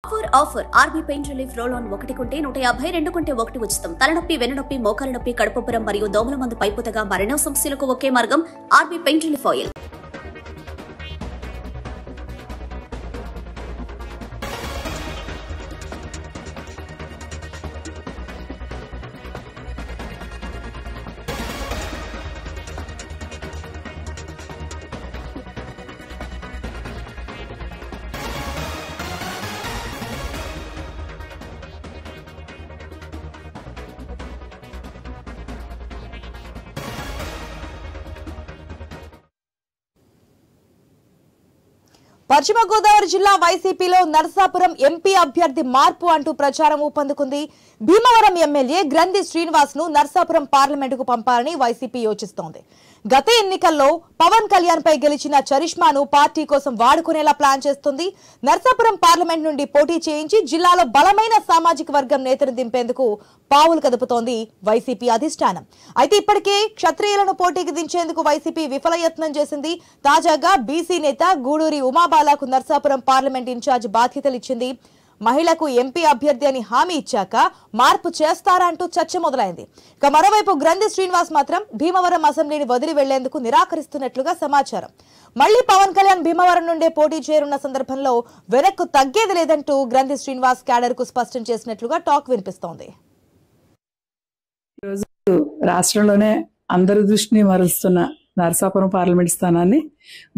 Offer RB pain relief roll on 1 కొంటే 150, 2 కొంటే 1 ఉచితం. తలనొప్పి, వెన్నునొప్పి, మోకాల నొప్పి, కడుపుబ్బరం మరియు దోమల మందు పైపుతగా మరెన్నో సమస్యలకు ఒకే మార్గం ఆర్బీ పెయిన్ రిలీఫ్ ఆయిల్. పశ్చిమ గోదావరి జిల్లా వైసీపీలో నరసాపురం ఎంపీ అభ్యర్థి మార్పు అంటూ ప్రచారం ఊపందుకుంది. భీమవరం ఎమ్మెల్యే గ్రంథి శ్రీనివాస్ ను నరసాపురం పార్లమెంటుకు పంపాలని వైసీపీ యోచిస్తోంది. గత ఎన్నికల్లో పవన్ కళ్యాణ్ పై గెలిచిన చరిష్మాను పార్టీ కోసం వాడుకునేలా ప్లాన్ చేస్తుంది. నరసాపురం పార్లమెంట్ నుండి పోటీ చేయించి జిల్లాలో బలమైన సామాజిక వర్గం నేతను దింపేందుకు పావులు కదుపుతోంది వైసీపీ అధిష్టానం. అయితే ఇప్పటికే క్షత్రియులను పోటీకి దించేందుకు వైసీపీ విఫల యత్నం చేసింది. తాజాగా బీసీ నేత గూడూరి ఉమాబాలకు నరసాపురం పార్లమెంట్ ఇన్ఛార్జ్ బాధ్యతలు ఇచ్చింది. మహిళకు ఎంపీ అభ్యర్థి అని హామీ ఇచ్చాక మార్పు చేస్తారా అంటూ చర్చ మొదలైంది. ఇక మరోవైపు గ్రంథి శ్రీనివాస్ మాత్రం భీమవరం అసెంబ్లీని వదిలి వెళ్లేందుకు నిరాకరిస్తున్నట్లుగా సమాచారం. మళ్లీ పవన్ కళ్యాణ్ భీమవరం నుండే పోటీ చేరున్న సందర్భంలో వెనక్కు తగ్గేది లేదంటూ గ్రంథి శ్రీనివాస్ క్యాడర్ కు స్పష్టం చేసినట్లుగా టాక్ వినిపిస్తోంది. రాష్ట్రంలోనే అందరి దృష్టిని మరలుస్తున్న నరసాపురం పార్లమెంట్ స్థానాన్ని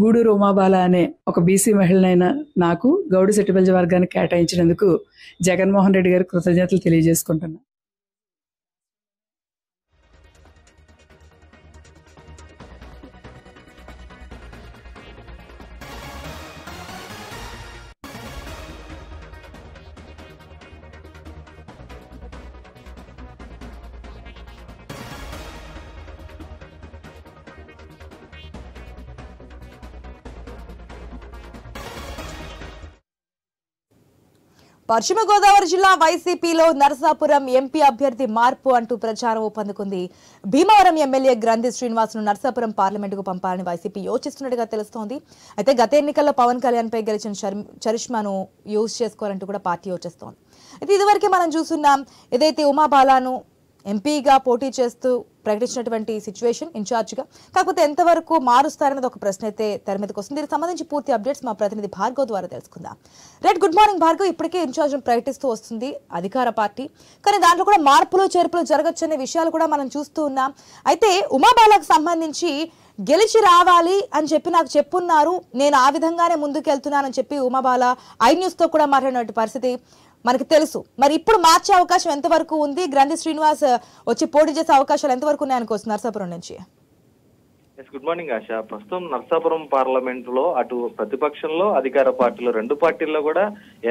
గూడూరు ఉమాబాల అనే ఒక బీసీ మహిళనైన నాకు గౌడ సెట్టిబెల్జ వర్గానికి కేటాయించినందుకు జగన్మోహన్ రెడ్డి గారికి కృతజ్ఞతలు తెలియజేసుకుంటున్నా. పశ్చిమ గోదావరి జిల్లా వైసీపీలో నరసాపురం ఎంపీ అభ్యర్థి మార్పు అంటూ ప్రచారం ఊపందుకుంది. భీమవరం ఎమ్మెల్యే గ్రంథి శ్రీనివాస్ ను నరసాపురం పార్లమెంటుకు పంపాలని వైసీపీ యోచిస్తున్నట్టుగా తెలుస్తోంది. అయితే గత ఎన్నికల్లో పవన్ కళ్యాణ్ పై గెలిచిన చరిష్మాను యూజ్ చేసుకోవాలంటూ కూడా పార్టీ యోచిస్తోంది. అయితే ఇదివరకే మనం చూస్తున్నాం, ఏదైతే ఉమాబాలను ఎంపీగా పోటీ చేస్తూ ప్రకటించినటువంటి సిచ్యువేషన్ ఇన్ఛార్జ్గా. కాకపోతే ఎంతవరకు మారుస్తారనేది ఒక ప్రశ్న అయితే తెర మీదకి వస్తుంది. దీనికి సంబంధించి పూర్తి అప్డేట్స్ మా ప్రతినిధి భార్గవ్ ద్వారా తెలుసుకుందాం. Right, good morning Bhargav. ఇప్పటికే ఇన్ఛార్జ్ ప్రకటిస్తూ వస్తుంది అధికార పార్టీ, కానీ దాంట్లో కూడా మార్పులు చేర్పులు జరగచ్చు అనే విషయాలు కూడా మనం చూస్తూ ఉన్నాం. అయితే ఉమాబాలకు సంబంధించి గెలిచి రావాలి అని చెప్పి నాకు చెప్పున్నారు, నేను ఆ విధంగానే ముందుకెళ్తున్నానని చెప్పి ఉమాబాల ఐ న్యూస్ తో కూడా మాట్లాడినటువంటి పరిస్థితి మనకి తెలుసు. మరి ఇప్పుడు మార్చే అవకాశం ఎంతవరకు ఉంది? గ్రంథి శ్రీనివాస్ వచ్చి పోటీ చేసే అవకాశాలు ఎంతవరకు ఉన్నాయనుకోవచ్చు నరసాపురం నుంచి? గుడ్ మార్నింగ్ ఆశ. ప్రస్తుతం నరసాపురం పార్లమెంట్ లో అటు ప్రతిపక్షంలో అధికార పార్టీలో రెండు పార్టీల్లో కూడా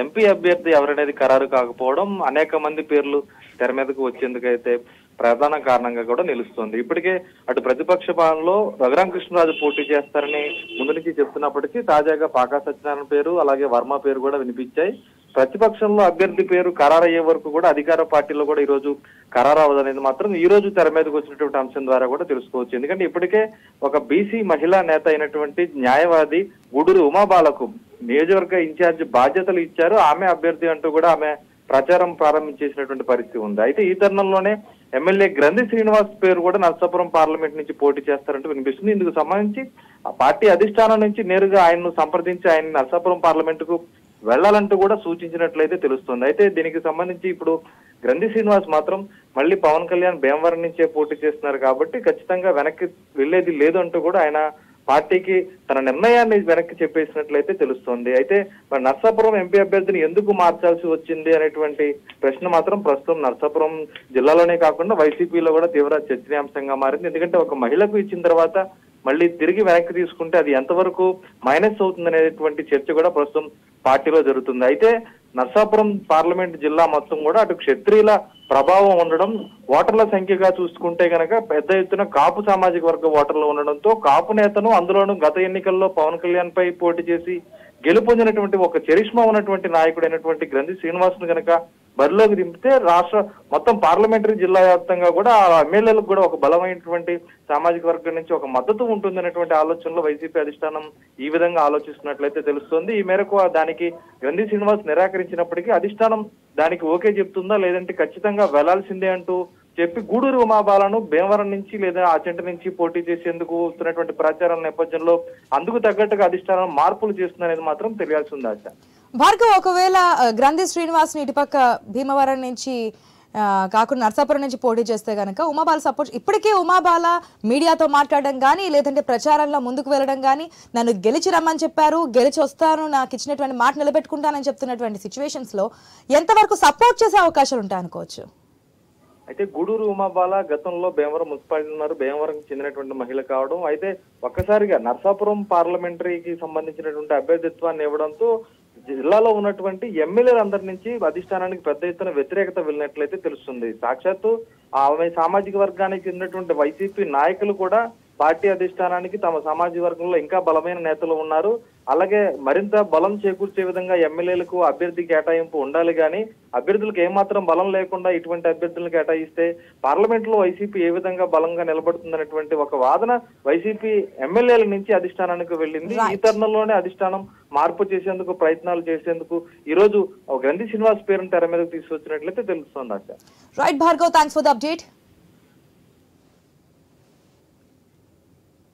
ఎంపీ అభ్యర్థి ఎవరనేది ఖరారు కాకపోవడం అనేక మంది పేర్లు తెర మీదకు వచ్చేందుకైతే ప్రధాన కారణంగా కూడా నిలుస్తుంది. ఇప్పటికే అటు ప్రతిపక్ష పాలనలో రఘురామకృష్ణరాజు పోటీ చేస్తారని ముందు నుంచి చెప్తున్నప్పటికీ తాజాగా పాకా సత్యనారాయణ పేరు అలాగే వర్మ పేరు కూడా వినిపించాయి. ప్రతిపక్షంలో అభ్యర్థి పేరు ఖరారయ్యే వరకు కూడా అధికార పార్టీలో కూడా ఈ రోజు ఖరారు అవ్వదనేది మాత్రం ఈ రోజు తెర మీదకి వచ్చినటువంటి అంశం ద్వారా కూడా తెలుసుకోవచ్చు. ఎందుకంటే ఇప్పటికే ఒక బీసీ మహిళా నేత అయినటువంటి న్యాయవాది గూడూరు ఉమాబాలకు నియోజకవర్గ ఇన్ఛార్జ్ బాధ్యతలు ఇచ్చారు. ఆమె అభ్యర్థి అంటూ కూడా ఆమె ప్రచారం ప్రారంభించేసినటువంటి పరిస్థితి ఉంది. అయితే ఈ తరుణంలోనే ఎమ్మెల్యే గ్రంథి శ్రీనివాస్ పేరు కూడా నరసాపురం పార్లమెంట్ నుంచి పోటీ చేస్తారంటూ వినిపిస్తుంది. ఇందుకు సంబంధించి ఆ పార్టీ అధిష్టానం నుంచి నేరుగా ఆయన్ను సంప్రదించి ఆయన నరసాపురం పార్లమెంట్ కు వెళ్లాలంటూ కూడా సూచించినట్లయితే తెలుస్తుంది. అయితే దీనికి సంబంధించి ఇప్పుడు గ్రంథి శ్రీనివాస్ మాత్రం మళ్ళీ పవన్ కళ్యాణ్ భీమవరం నుంచే పోటీ చేస్తున్నారు కాబట్టి ఖచ్చితంగా వెనక్కి వెళ్లేది లేదు అంటూ కూడా ఆయన పార్టీకి తన నిర్ణయాన్ని వెనక్కి చెప్పేసినట్లయితే తెలుస్తోంది. అయితే మరి నరసాపురం ఎంపీ అభ్యర్థిని ఎందుకు మార్చాల్సి వచ్చింది అనేటువంటి ప్రశ్న మాత్రం ప్రస్తుతం నరసాపురం జిల్లాలోనే కాకుండా వైసీపీలో కూడా తీవ్ర చర్చనీయాంశంగా మారింది. ఎందుకంటే ఒక మహిళకు ఇచ్చిన తర్వాత మళ్ళీ తిరిగి వెనక్కి తీసుకుంటే అది ఎంతవరకు మైనస్ అవుతుంది అనేటువంటి చర్చ కూడా ప్రస్తుతం పార్టీలో జరుగుతుంది. అయితే నరసాపురం పార్లమెంట్ జిల్లా మొత్తం కూడా అటు క్షత్రియుల ప్రభావం ఉండడం, ఓటర్ల సంఖ్యగా చూసుకుంటే గనక పెద్ద ఎత్తున కాపు సామాజిక వర్గ ఓటర్లు ఉండడంతో కాపు నేతను అందులోనూ గత ఎన్నికల్లో పవన్ కళ్యాణ్ పై పోటీ చేసి గెలుపొందినటువంటి ఒక చరిష్మా ఉన్నటువంటి నాయకుడైనటువంటి గ్రంథి శ్రీనివాస్ ను గనక బరిలోకి దింపితే రాష్ట్ర మొత్తం పార్లమెంటరీ జిల్లా వ్యాప్తంగా కూడా ఆ ఎమ్మెల్యేలకు కూడా ఒక బలమైనటువంటి సామాజిక వర్గం నుంచి ఒక మద్దతు ఉంటుందనేటువంటి ఆలోచనలో వైసీపీ అధిష్టానం ఈ విధంగా ఆలోచిస్తున్నట్లయితే తెలుస్తోంది. ఈ మేరకు దానికి గ్రంథి శ్రీనివాస్ నిరాకరించినప్పటికీ అధిష్టానం దానికి ఓకే చెప్తుందా, లేదంటే ఖచ్చితంగా వెళ్లాల్సిందే అంటూ చెప్పి గూడూరు ఉమాబాలను భీమవరం నుంచి లేదా ఆచంట నుంచి పోటీ చేసేందుకు వస్తున్నటువంటి ప్రచారం నేపథ్యంలో అందుకు తగ్గట్టుగా అధిష్టానం మార్పులు చేస్తుందనేది మాత్రం తెలియాల్సి ఉంది ఆశ. భార్గవ్, ఒకవేళ గ్రంథి శ్రీనివాస్ ఇటుపక్క భీమవరం నుంచి కాకుండా నర్సాపురం నుంచి పోటీ చేస్తే గనక ఉమాబాల సపోర్ట్ ఇప్పటికే ఉమాబాల మీడియాతో మాట్లాడడం కానీ లేదంటే ప్రచారంలో ముందుకు వెళ్ళడం కానీ నన్ను గెలిచి రమ్మని చెప్పారు, గెలిచి వస్తాను, నాకు ఇచ్చినటువంటి మాట నిలబెట్టుకుంటానని చెప్తున్నటువంటి సిచ్యువేషన్స్ లో ఎంతవరకు సపోర్ట్ చేసే అవకాశాలు ఉంటాయి అనుకోవచ్చు? అయితే గూడూరు ఉమాబాల గతంలో భీమవరం మున్సిపాలిటీ ఉన్నారు, భీమవరం చెందినటువంటి మహిళ కావడం, అయితే ఒక్కసారిగా నర్సాపురం పార్లమెంటరీకి సంబంధించినటువంటి అభ్యర్థిత్వాన్ని ఇవ్వడంతో జిల్లాలో ఉన్నటువంటి ఎమ్మెల్యేలందరి నుంచి అధిష్టానానికి పెద్ద ఎత్తున వ్యతిరేకత వెళ్ళినట్లయితే తెలుస్తుంది. సాక్షాత్తు ఆమె సామాజిక వర్గానికి చెందినటువంటి వైసీపీ నాయకులు కూడా పార్టీ అధిష్టానానికి తమ సామాజిక వర్గంలో ఇంకా బలమైన నేతలు ఉన్నారు, అలాగే మరింత బలం చేకూర్చే విధంగా ఎమ్మెల్యేలకు అభ్యర్థి కేటాయింపు ఉండాలి, కానీ అభ్యర్థులకు ఏమాత్రం బలం లేకుండా ఇటువంటి అభ్యర్థులను కేటాయిస్తే పార్లమెంట్ లో వైసీపీ ఏ విధంగా బలంగా నిలబడుతుందనేటువంటి ఒక వాదన వైసీపీ ఎమ్మెల్యేల నుంచి అధిష్టానానికి వెళ్ళింది. ఈ తరుణంలోనే అధిష్టానం మార్పు చేసేందుకు ప్రయత్నాలు చేసేందుకు ఈ రోజు గ్రంథి శ్రీనివాస్ పేరును తెర మీదకు తీసుకొచ్చినట్లయితే తెలుస్తోంది. Right Bhargav, thanks for the update.